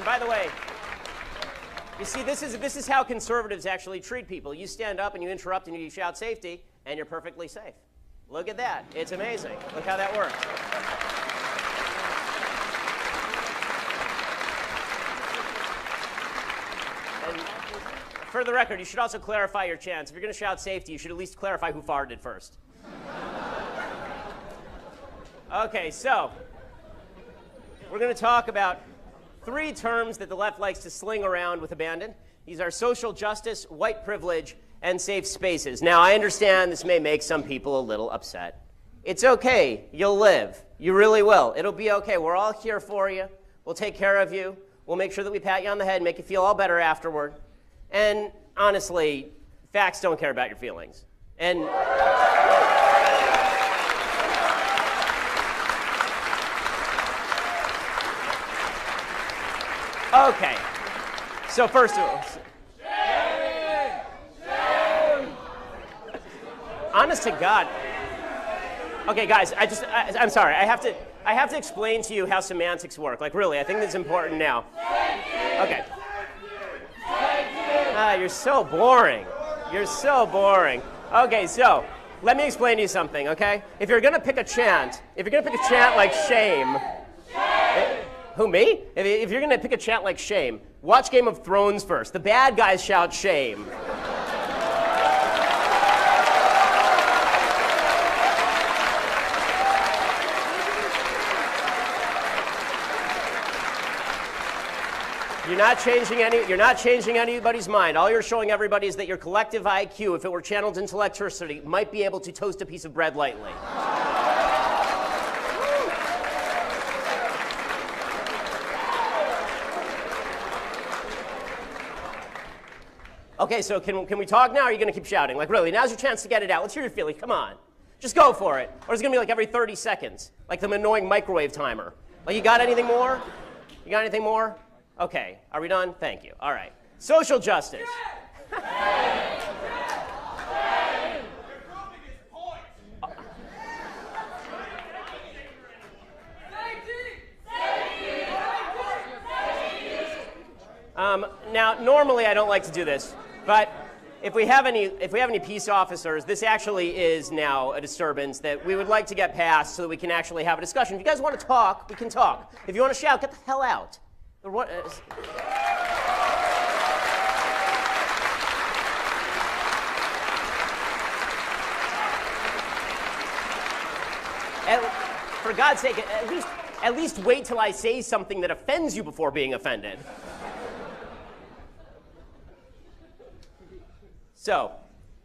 And by the way, you see, this is how conservatives actually treat people. You stand up and you interrupt and you shout safety, and you're perfectly safe. Look at that. It's amazing. Look how that works. And for the record, you should also clarify your chants. If you're going to shout safety, you should at least clarify who farted first. Okay, so we're going to talk about 3 terms that the left likes to sling around with abandon. These are social justice, white privilege, and safe spaces. Now, I understand this may make some people a little upset. It's okay. You'll live. You really will. It'll be okay. We're all here for you. We'll take care of you. We'll make sure that we pat you on the head and make you feel all better afterward. And honestly, facts don't care about your feelings. And okay, so first of all, honest to God. Okay, guys, I'm sorry. I have to explain to you how semantics work. Like, really, I think that's important now. Okay. You're so boring. You're so boring. Okay, so let me explain to you something. Okay, if you're gonna pick a chant like shame. Who, me? If you're going to pick a chant like shame, watch Game of Thrones first. The bad guys shout shame. You're not changing anybody's mind. All you're showing everybody is that your collective IQ, if it were channeled into electricity, might be able to toast a piece of bread lightly. Okay, so can we talk now, or are you going to keep shouting? Like, really, now's your chance to get it out. Let's hear your feeling. Come on. Just go for it. Or it's going to be like every 30 seconds, like the annoying microwave timer. Like, you got anything more? You got anything more? Okay. Are we done? Thank you. All right. Social justice. Now, normally I don't like to do this, but if we have any peace officers, this actually is now a disturbance that we would like to get past so that we can actually have a discussion. If you guys want to talk, we can talk. If you want to shout, get the hell out. For God's sake, at least wait till I say something that offends you before being offended. So,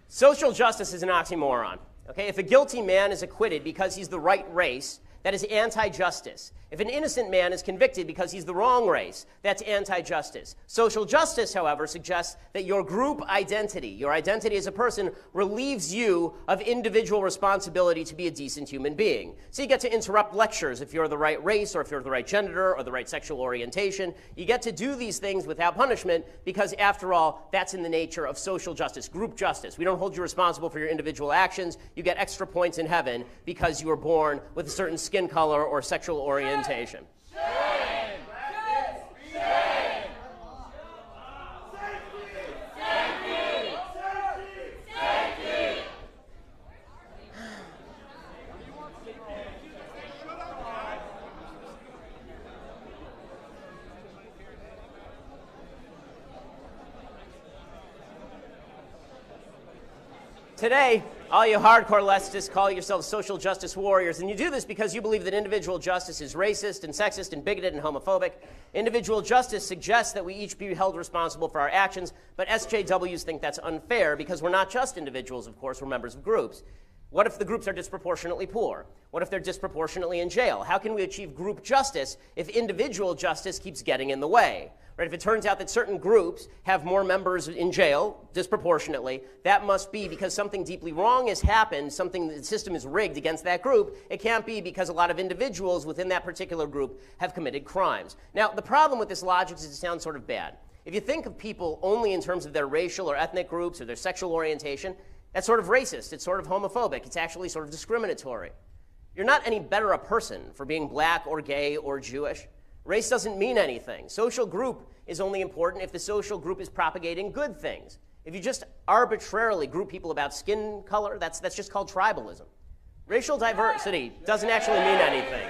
social justice is an oxymoron. Okay? If a guilty man is acquitted because he's the right race, that is anti-justice. If an innocent man is convicted because he's the wrong race, that's anti-justice. Social justice, however, suggests that your group identity, your identity as a person, relieves you of individual responsibility to be a decent human being. So you get to interrupt lectures if you're the right race, or if you're the right gender, or the right sexual orientation. You get to do these things without punishment because, after all, that's in the nature of social justice, group justice. We don't hold you responsible for your individual actions. You get extra points in heaven because you were born with a certain skin color or sexual orientation. Shame! Shame! Today, all you hardcore leftists call yourselves social justice warriors, and you do this because you believe that individual justice is racist and sexist and bigoted and homophobic. Individual justice suggests that we each be held responsible for our actions, but SJWs think that's unfair because we're not just individuals, of course, we're members of groups. What if the groups are disproportionately poor? What if they're disproportionately in jail? How can we achieve group justice if individual justice keeps getting in the way? Right? If it turns out that certain groups have more members in jail disproportionately, that must be because something deeply wrong has happened, something, the system is rigged against that group. It can't be because a lot of individuals within that particular group have committed crimes. Now, the problem with this logic is it sounds sort of bad. If you think of people only in terms of their racial or ethnic groups or their sexual orientation, that's sort of racist, it's sort of homophobic, it's actually sort of discriminatory. You're not any better a person for being black or gay or Jewish. Race doesn't mean anything. Social group is only important if the social group is propagating good things. If you just arbitrarily group people about skin color, that's just called tribalism. Racial diversity doesn't actually mean anything.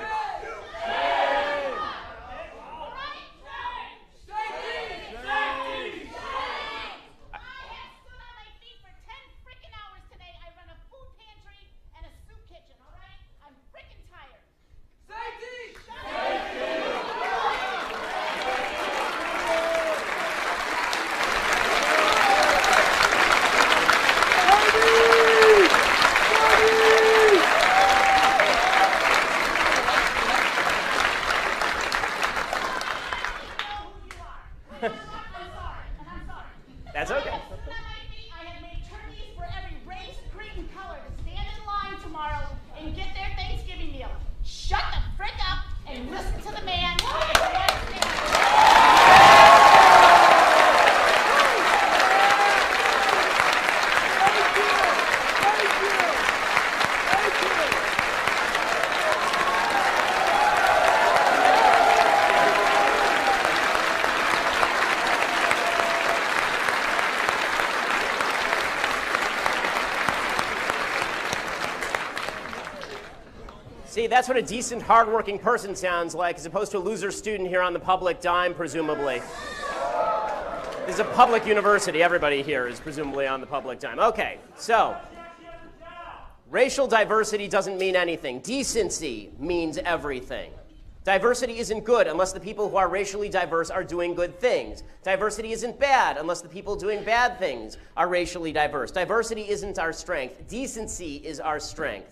That's okay. I have made turkeys for every race, creed, and color to stand in line tomorrow and get their Thanksgiving meal. Shut the frick up and listen to the man. See, that's what a decent, hardworking person sounds like, as opposed to a loser student here on the public dime, presumably. This is a public university. Everybody here is presumably on the public dime. Okay, so racial diversity doesn't mean anything. Decency means everything. Diversity isn't good unless the people who are racially diverse are doing good things. Diversity isn't bad unless the people doing bad things are racially diverse. Diversity isn't our strength. Decency is our strength.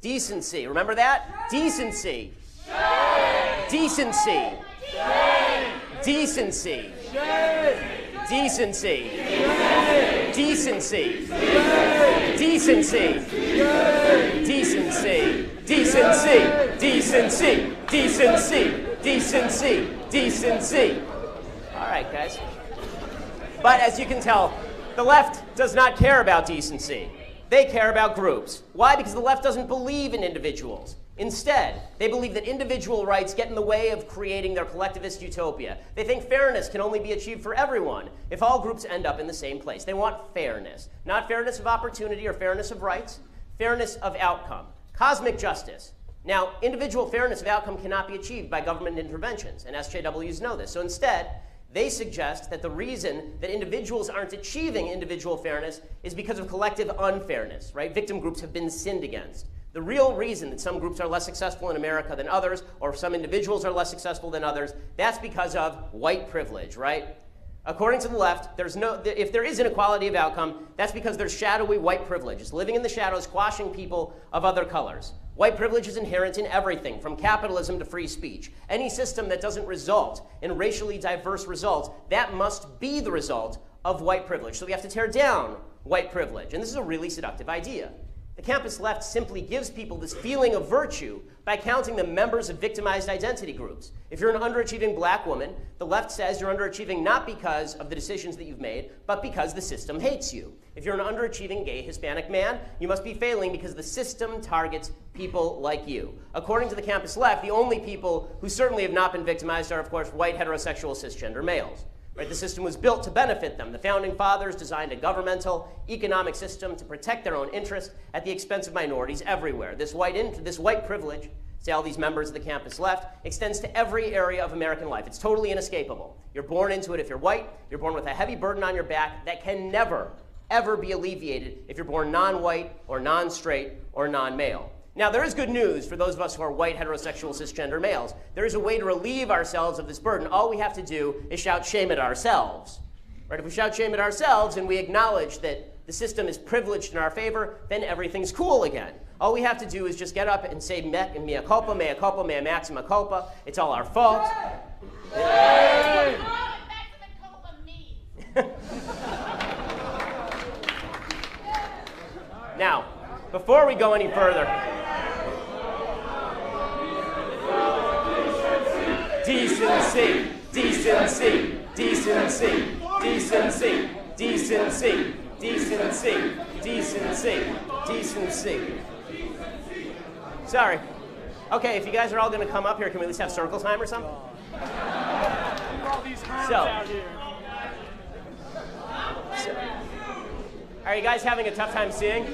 Decency, remember that? Decency. Decency. Decency. Decency. Decency. Decency. Decency. Decency. Decency. Decency. Decency. Decency. All right, guys. But as you can tell, the left does not care about decency. They care about groups. Why? Because the left doesn't believe in individuals. Instead, they believe that individual rights get in the way of creating their collectivist utopia. They think fairness can only be achieved for everyone if all groups end up in the same place. They want fairness. Not fairness of opportunity or fairness of rights, fairness of outcome. Cosmic justice. Now, individual fairness of outcome cannot be achieved by government interventions, and SJWs know this. So instead, they suggest that the reason that individuals aren't achieving individual fairness is because of collective unfairness, right? Victim groups have been sinned against. The real reason that some groups are less successful in America than others, or some individuals are less successful than others, that's because of white privilege, right? According to the left, if there is inequality of outcome, that's because there's shadowy white privilege. It's living in the shadows, squashing people of other colors. White privilege is inherent in everything, from capitalism to free speech. Any system that doesn't result in racially diverse results, that must be the result of white privilege. So we have to tear down white privilege. And this is a really seductive idea. The campus left simply gives people this feeling of virtue by counting them members of victimized identity groups. If you're an underachieving black woman, the left says you're underachieving not because of the decisions that you've made, but because the system hates you. If you're an underachieving gay Hispanic man, you must be failing because the system targets people like you. According to the campus left, the only people who certainly have not been victimized are, of course, white heterosexual cisgender males. Right? The system was built to benefit them. The founding fathers designed a governmental, economic system to protect their own interests at the expense of minorities everywhere. This white privilege, say all these members of the campus left, extends to every area of American life. It's totally inescapable. You're born into it if you're white. You're born with a heavy burden on your back that can never, ever be alleviated if you're born non-white or non-straight or non-male. Now, there is good news for those of us who are white, heterosexual, cisgender males. There is a way to relieve ourselves of this burden. All we have to do is shout shame at ourselves. Right? If we shout shame at ourselves and we acknowledge that the system is privileged in our favor, then everything's cool again. All we have to do is just get up and say mea culpa, mea maxima culpa. It's all our fault. Yay! Now, before we go any further, decency, decency, decency, decency, decency, decency, decency, decency. Sorry. Okay, if you guys are all going to come up here, can we at least have circle time or something? All these clowns So, out here. are you guys having a tough time seeing?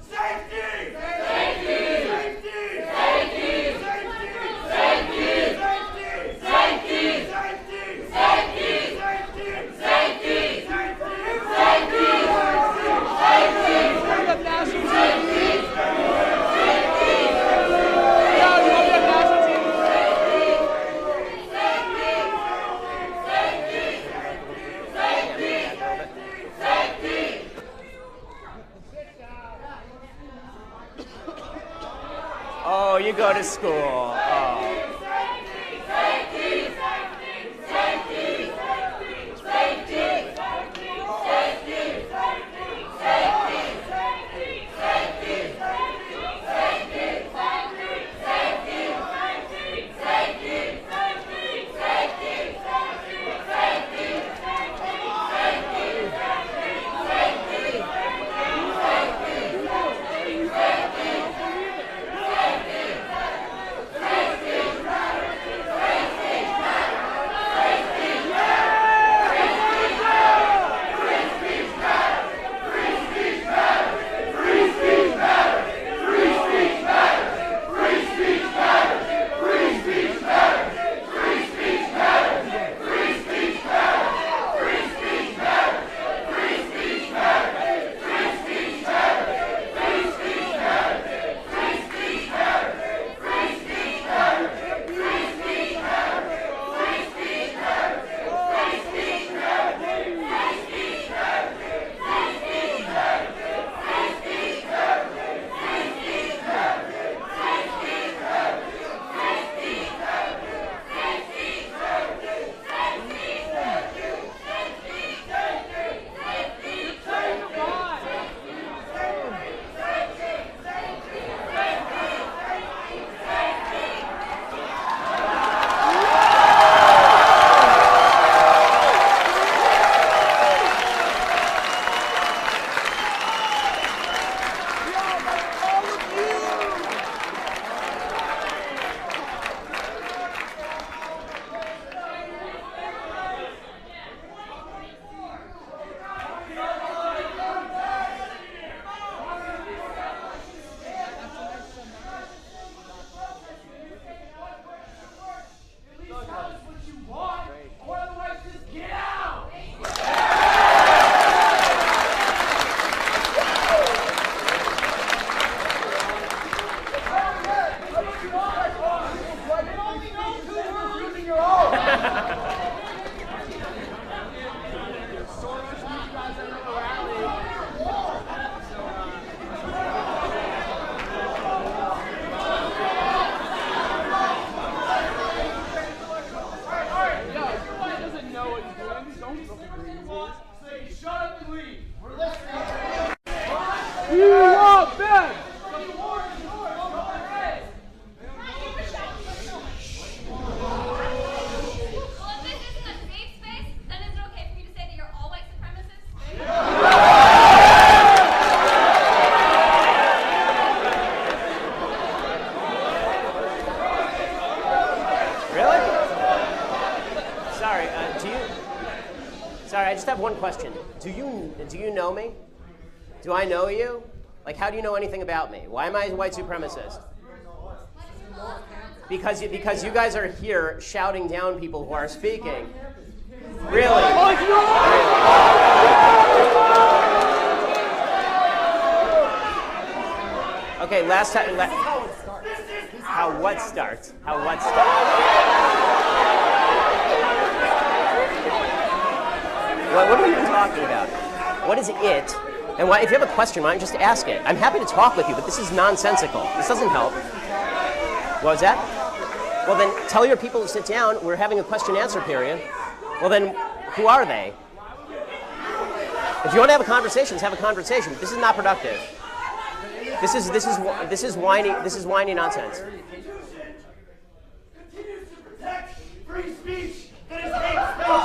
Safety! Safety! Safety! Safety! Safety! Safety! Safety! Safety! Safety! Safety! Safety! We have national team. Yeah, we have national team. Oh, you go to school. Oh. Sorry, I just have one question. Do you know me? Do I know you? Like, how do you know anything about me? Why am I a white supremacist? Because you guys are here shouting down people who are speaking. Really? Okay, last time. How what starts? How what starts? What are we even talking about? What is it? And why, if you have a question, why don't you just ask it? I'm happy to talk with you, but this is nonsensical. This doesn't help. What was that? Well, then tell your people to sit down. We're having a question-answer period. Well, then, who are they? If you want to have a conversation, let's have a conversation. This is not productive. This is whiny nonsense. Continues to protect free speech that is hate speech.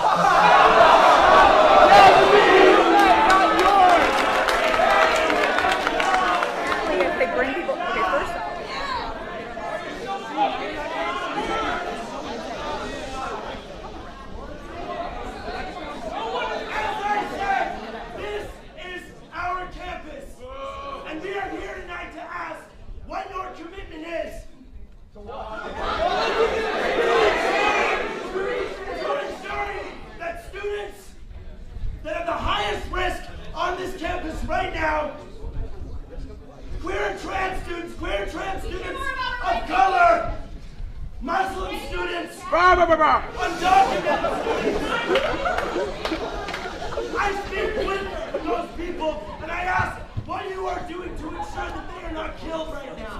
If they bring people, okay, first off, I speak with those people and I ask what you are doing to ensure that they are not killed right now.